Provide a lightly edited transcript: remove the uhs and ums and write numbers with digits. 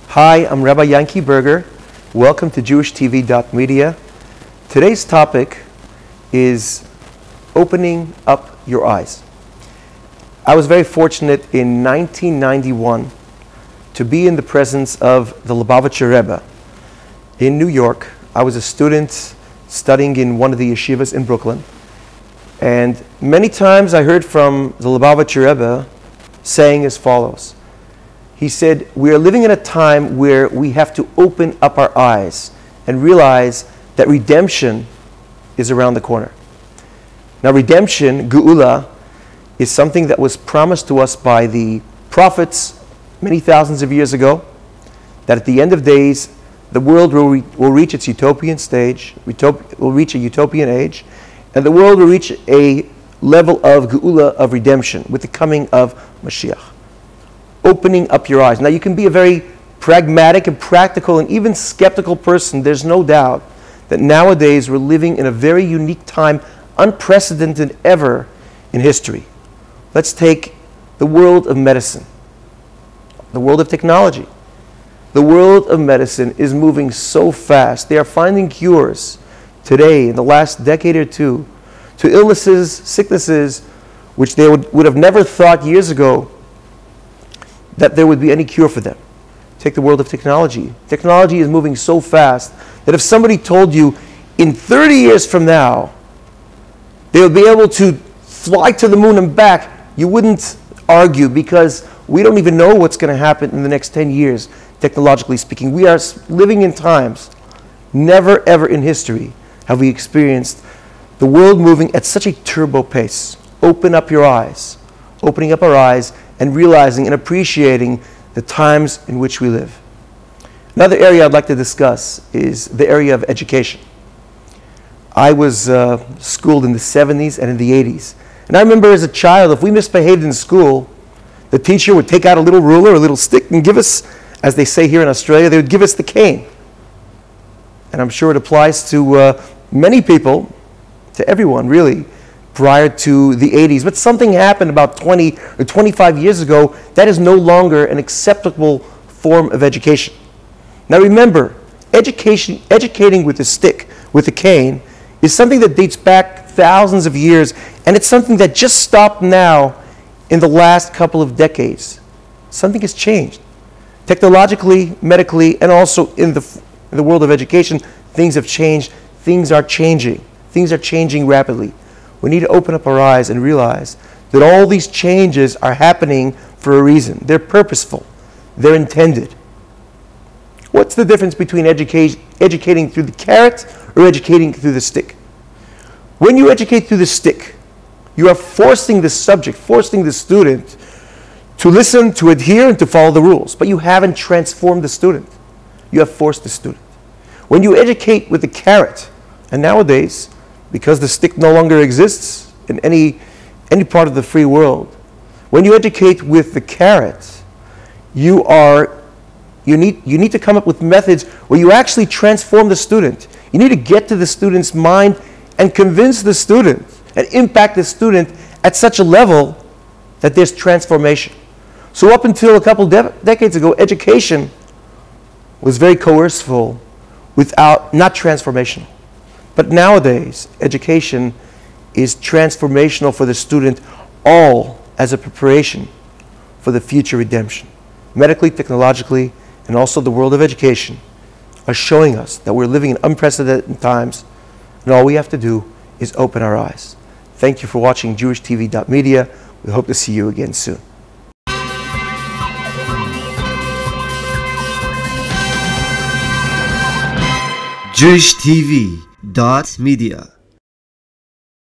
Hi, I'm Rabbi Yankee Berger. Welcome to JewishTV.media. Today's topic is opening up your eyes. I was very fortunate in 1991 to be in the presence of the Lubavitcher Rebbe in New York. I was a student studying in one of the yeshivas in Brooklyn, and many times I heard from the Lubavitcher Rebbe saying as follows. He said, we are living in a time where we have to open up our eyes and realize that redemption is around the corner. Now, redemption, Geula, is something that was promised to us by the prophets many thousands of years ago, that at the end of days, the world will reach its utopian stage, will reach a utopian age, and the world will reach a level of Geula, of redemption, with the coming of Mashiach. Opening up your eyes. Now, you can be a very pragmatic and practical and even skeptical person. There's no doubt that nowadays we're living in a very unique time, unprecedented ever in history. Let's take the world of medicine, the world of technology. The world of medicine is moving so fast. They are finding cures today, in the last decade or two, to illnesses, sicknesses, which they would have never thought years ago that there would be any cure for them. Take the world of technology. Technology is moving so fast that if somebody told you in 30 years from now they would be able to fly to the moon and back, you wouldn't argue, because we don't even know what's going to happen in the next 10 years, technologically speaking. We are living in times, never ever in history have we experienced the world moving at such a turbo pace. Open up your eyes. Opening up our eyes and realizing and appreciating the times in which we live. Another area I'd like to discuss is the area of education. I was schooled in the 70s and in the 80s. And I remember as a child, if we misbehaved in school, the teacher would take out a little ruler, a little stick, and give us, as they say here in Australia, they would give us the cane. And I'm sure it applies to many people, to everyone really, prior to the 80s. But something happened about 20 or 25 years ago that is no longer an acceptable form of education. Now remember, educating with a stick, with a cane, is something that dates back thousands of years, and it's something that just stopped now in the last couple of decades. Something has changed. Technologically, medically, and also in the world of education, things have changed. Things are changing. Things are changing rapidly. We need to open up our eyes and realize that all these changes are happening for a reason. They're purposeful. They're intended. What's the difference between educating through the carrot or educating through the stick? When you educate through the stick, you are forcing the subject, forcing the student to listen, to adhere, and to follow the rules. But you haven't transformed the student. You have forced the student. When you educate with the carrot, and nowadays, because the stick no longer exists in any part of the free world, when you educate with the carrot, you need to come up with methods where you actually transform the student. You need to get to the student's mind and convince the student and impact the student at such a level that there's transformation. So up until a couple decades ago, education was very coerceful, not transformational. But nowadays, education is transformational for the student, all as a preparation for the future redemption. Medically, technologically, and also the world of education are showing us that we're living in unprecedented times, and all we have to do is open our eyes. Thank you for watching JewishTV.media. We hope to see you again soon. JewishTV.media